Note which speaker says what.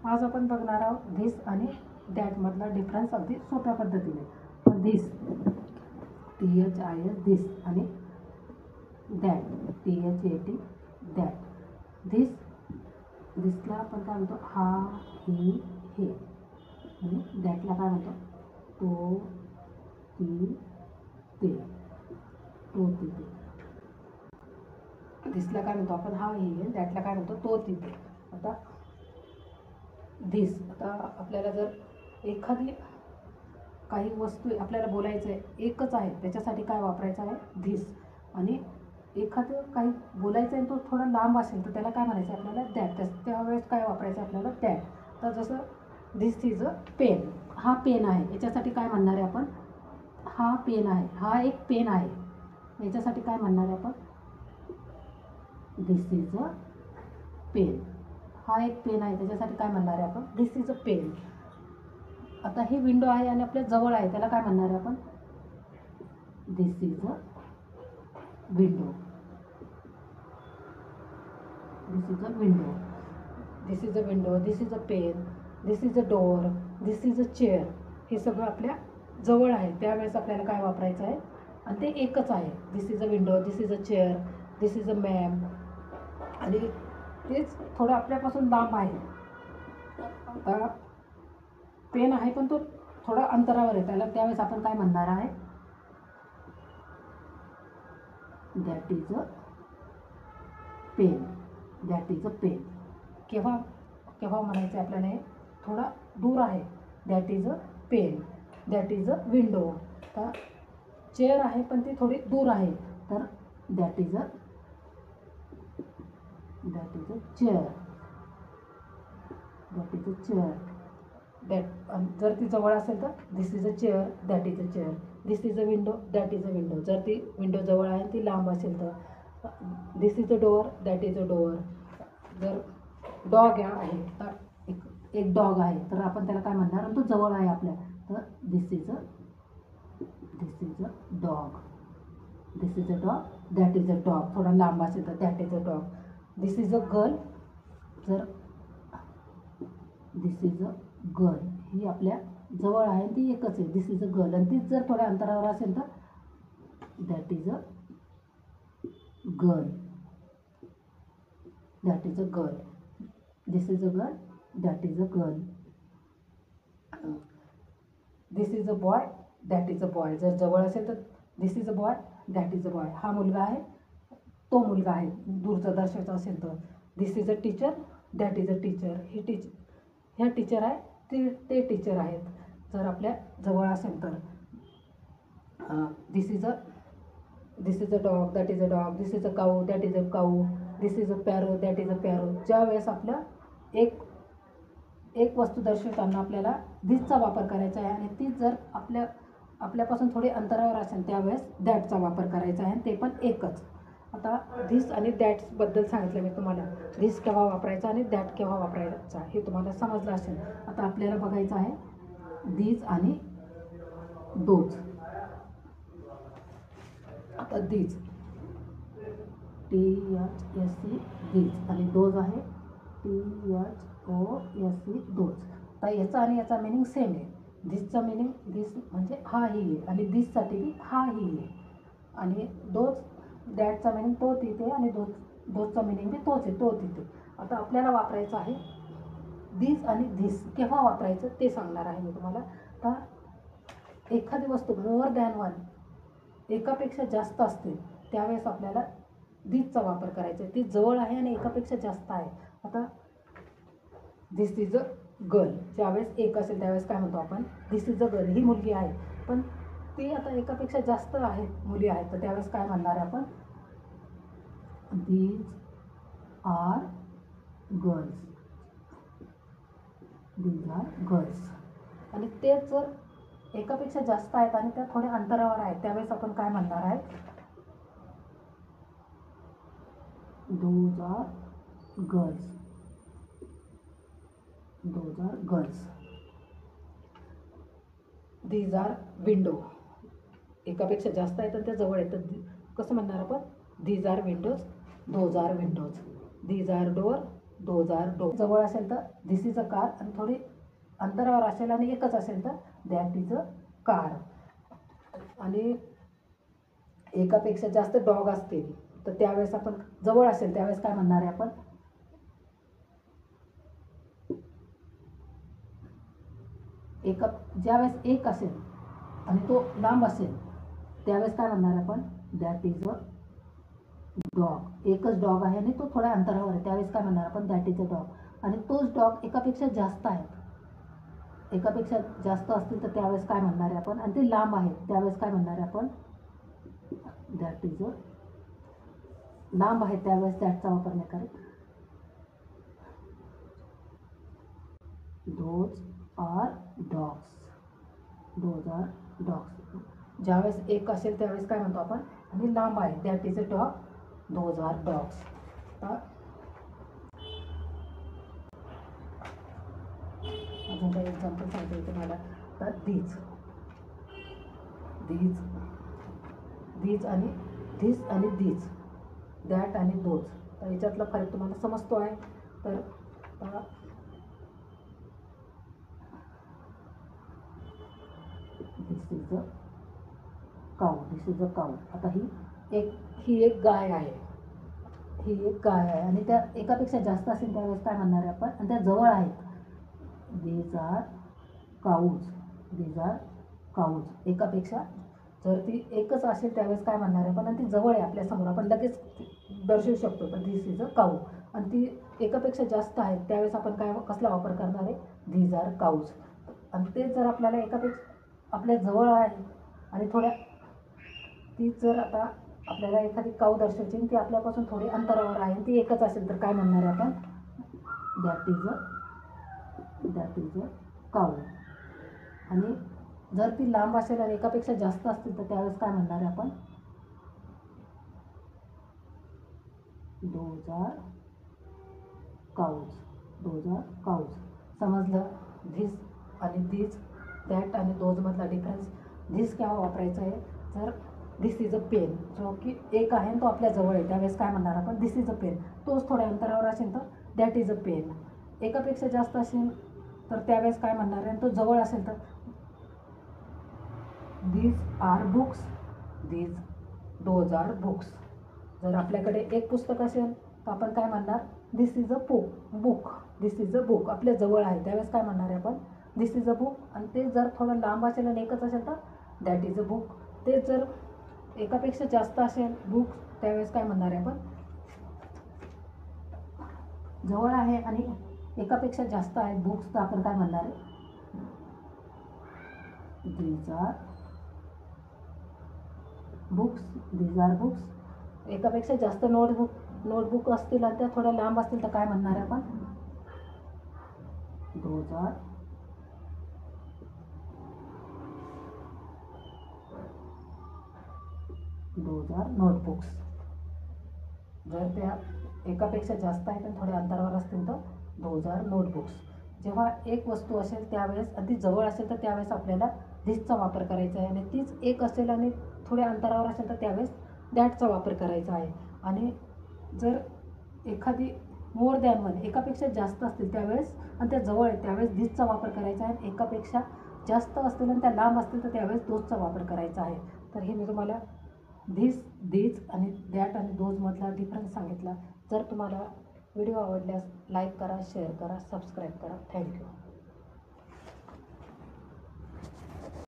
Speaker 1: आज आपण बघणार आहोत धिस आणि दॅट मधला डिफरन्स अगदी सोप्या पद्धतीने. धिस THIS धिस आणि दॅट THAT दॅट. धिसला आपण काय म्हणतो, हा ही हे, आणि दॅटला काय म्हणतो, तो ती ते, तो ती ते. धिसला काय म्हणतो आपण, हा ही हे, दॅटला काय म्हणतो, तो ती ते. आता धिस, आता आपल्याला जर एखादी काही वस्तू आपल्याला बोलायचं आहे, एकच आहे, त्याच्यासाठी काय वापरायचं आहे, धिस. आणि एखादं काही बोलायचं आहे तो थोडा लांब असेल तर त्याला काय म्हणायचं आपल्याला, दॅट. त्यावेळेस काय वापरायचं आपल्याला, दॅट. तर जसं धिस इज अ पेन, हा पेन आहे, याच्यासाठी काय म्हणणार आहे आपण, हा पेन आहे, हा एक पेन आहे, याच्यासाठी काय म्हणणार आहे आपण, धिस इज अ पेन. हा एक पेन आहे, त्याच्यासाठी काय म्हणणार आहे आपण, धिस इज अ पेन. आता ही विंडो आहे आणि आपल्या जवळ आहे, त्याला काय म्हणणार आहे आपण, this is a window. This is a window. This is a window, this is a pen, this is a door, this is a chair. हे सगळं आपल्या जवळ आहे, त्यावेळेस आपल्याला काय वापरायचं आहे, आणि ते एकच आहे. This is a window, this is a chair, this is a ma'am. आणि तेच थोडं आपल्यापासून लांब आहे. आता पेन आहे पण तो थोडा अंतरावर आहे, त्यावेळेस आपण काय म्हणणार आहे, that is a pen. That is a pen. केव्हा केव्हा म्हणायचं आपल्याला, हे थोडा दूर आहे, that is a pen. That is a window. तर चेअर आहे पण ती थोडी दूर आहे, तर that is a chair. That is a chair. That जर ती जवळ असेल तर this is a chair, that is a chair. This is a window, that is a window. जर ती विंडो जवळ आहे ती लांब असेल तर this is a door, that is a door. जर डॉग आहे तर एक डॉग आहे, तर आपण त्याला काय म्हणणार, आणि तो जवळ आहे आपल्या, तर this is a dog. This is a dog, that is a dog. थोडा लांब असेल तर that is a dog. This is a girl, जर धिस इज अ गर्ल ही आपल्या जवळ आहे, ती एकच आहे, धिस इज अ गर्ल. आणि तीच जर थोड्या अंतरावर असेल तर that is a girl. That is a girl. This is a girl, that is a girl. This is a boy, that is a boy. जर जवळ असेल तर this is a boy, that is a boy. हा मुलगा आहे, तो मुलगा आहे, दूरचा दर्शवायचा असेल तर this is a teacher, that is a teacher. ह्या टीचर आहे, ते टीचर आहेत. जर आपल्या जवळ असेल तर this is a dog, that is a dog. This is a cow, that is a cow. This is a parrot, that is a parrot. ज्या वेळेस आपल्या एक वस्तू दर्शवताना आपल्याला धिसचा वापर करायचा आहे, आणि ती जर आपल्यापासून थोडी अंतरावर असेल त्यावेळेस दॅटचा वापर करायचा आहे, ते पण एकच. आता धिस आणि दॅट्सबद्दल सांगितलं मी तुम्हाला. धिस केव्हा वापरायचा आणि दॅट केव्हा वापरायचा हे तुम्हाला समजलं असेल. आता आपल्याला बघायचं आहे दीज आणि दोज. आता दीज THSE दीज, आणि दोज आहे THOSE दोज. तर याचा आणि याचा मिनिंग सेम आहे. धिसचा मिनिंग धिस म्हणजे हा ही आहे, आणि धिससाठी बी हा ही आहे. आणि दोज दॅटचा मिनिंग तो तिथे, आणि दोजचा मिनिंग बी तोच आहे, तो तिथे. आता आपल्याला वापरायचं आहे दीज आणि धिस. केव्हा वापरायचं ते सांगणार आहे मी तुम्हाला. तर एखादी वस्तू मोर दॅन वन, एकापेक्षा जास्त असते, त्यावेळेस आपल्याला धिसचा वापर करायचा आहे. ती जवळ आहे आणि एकापेक्षा जास्त आहे. आता धिस इज अ गर्ल, ज्यावेळेस एक असेल त्यावेळेस काय म्हणतो आपण, धिस इज अ गर्ल. ही मुलगी आहे, पण ती आता एकापेक्षा जास्त आहेत मुली आहेत, तर त्यावेळेस काय म्हणणार आहे आपण, these are girls. These are girls. आणि तेच जर एकापेक्षा जास्त आहेत आणि त्या थोड्या अंतरावर आहेत, त्यावेळेस आपण काय म्हणणार आहे, those are girls. Those are girls. These are window, एकापेक्षा जास्त आहेत आणि त्या जवळ आहेत, तर कसं म्हणणार आपण, these are windows, those are windows. These are door, those are dog. जवळ असेल तर धिस इज अ कार, आणि थोडी अंतरावर असेल आणि एकच असेल तर दॅट इज अ कार. आणि एकापेक्षा जास्त डॉग असतील तर त्यावेळेस आपण जवळ असेल त्यावेळेस काय म्हणणार आहे आपण, ज्यावेळेस एक असेल आणि तो लांब असेल त्यावेळेस काय म्हणणार आपण, दॅट इज अ डॉग. एकच डॉग आहे आणि तो थोड्या अंतरावर आहे त्यावेळेस काय म्हणणार आपण, दॅट इज अ डॉग. आणि तोच डॉग एकापेक्षा जास्त आहेत, एकापेक्षा जास्त असतील तर त्यावेळेस काय म्हणणार आहे आपण, आणि ते लांब आहेत त्यावेळेस काय म्हणणार आहे आपण, दॅट इज अ, लांब आहे त्यावेळेस दॅटचा वापर नाही करत. Those are dogs, those are dogs. ज्यावेळेस एक असेल त्यावेळेस काय म्हणतो आपण, आणि लांब आहे that is a dog, those are dogs. अजून काही एक्झाम्पल सांगता येईल तुम्हाला. तर दीज, दीज, दीज आणि धिस आणि दीज, दॅट आणि दोज. तर याच्यातला फरक तुम्हाला समजतो आहे. तर दिस is a cow, this is a काऊ. आता ही एक गाय आहे, ही एक गाय आहे आणि त्या एकापेक्षा जास्त असेल त्यावेळेस काय म्हणणार आहे आपण, आणि त्या जवळ आहेत, these are cows, these are cows. एकापेक्षा जर ती एकच असेल त्यावेळेस काय म्हणणार आहे आपण, आणि ती जवळ आहे आपल्यासमोर आपण लगेच दर्शवू शकतो तर दिस इज अ काऊ. आणि ती एकापेक्षा जास्त आहे त्यावेळेस आपण काय कसला वापर करणार आहे, दीज आर काऊज. आणि तेच जर आपल्याला एकापेक्षा आपल्या जवळ आहे आणि थोड्या, ती जर आता आपल्याला एखादी काऊ दर्शवायची आणि ती आपल्यापासून थोडी अंतरावर आहे आणि ती एकच असेल तर काय म्हणणार आहे आपण, दॅट इज अ काऊ. आणि जर ती लांब असेल आणि एकापेक्षा जास्त असतील तर त्यावेळेस काय म्हणणार आहे आपण, those are cows, those are cows. समजलं धिस आणि दीज, दॅट आणि दोजमधला डिफरन्स. धिस केव्हा वापरायचं आहे, जर धिस इज अ पेन, जो की एक आहे तो आपल्या जवळ आहे त्यावेळेस काय म्हणणार आपण, धिस इज अ पेन. तोच थोड्या अंतरावर असेल तर दॅट इज अ पेन. एकापेक्षा जास्त असेल तर त्यावेळेस काय म्हणणार आहे, आणि तो जवळ असेल तर these are books, these, those are books. जर आपल्याकडे एक पुस्तक असेल तर आपण काय म्हणणार, this is a book, this is a book. आपल्या जवळ आहे त्यावेळेस काय म्हणणार आहे आपण, दिस इज अ बुक. आणि ते जर थोडं लांब असेल आणि एकच असेल तर दॅट इज अ बुक. ते जर एकापेक्षा जास्त असेल बुक्स त्यावेळेस काय म्हणणार आहे आपण, जवळ आहे आणि एकापेक्षा जास्त आहे बुक्स तर आपण काय म्हणणार आहे, these are books, these are books. एकापेक्षा जास्त नोटबुक असतील आणि त्या थोड्या लांब असतील तर काय म्हणणार आहे आपण, दोज आर नोटबुक्स. जर त्या एकापेक्षा जास्त आहेत आणि थोड्या अंतरावर असतील तर दोज आर नोटबुक्स. जेव्हा एक वस्तू असेल त्यावेळेस आणि ती जवळ असेल तर त्यावेळेस आपल्याला धिसचा वापर करायचा आहे, आणि तीच एक असेल आणि थोड्या अंतरावर असेल तर त्यावेळेस दॅटचा वापर करायचा आहे. आणि जर एखादी मोर दॅन वन, एकापेक्षा जास्त असतील त्यावेळेस आणि त्या जवळ आहे त्यावेळेस धिसचा वापर करायचा आहे. एकापेक्षा जास्त असतील आणि त्या लांब असतील तर त्यावेळेस दोजचा वापर करायचा आहे. तर हे मी तुम्हाला धिस, दीज आणि दॅट आणि दोजमधला डिफरन्स सांगितला. जर तुम्हाला व्हिडिओ आवडल्यास लाईक करा, शेअर करा, सबस्क्राईब करा. थँक्यू.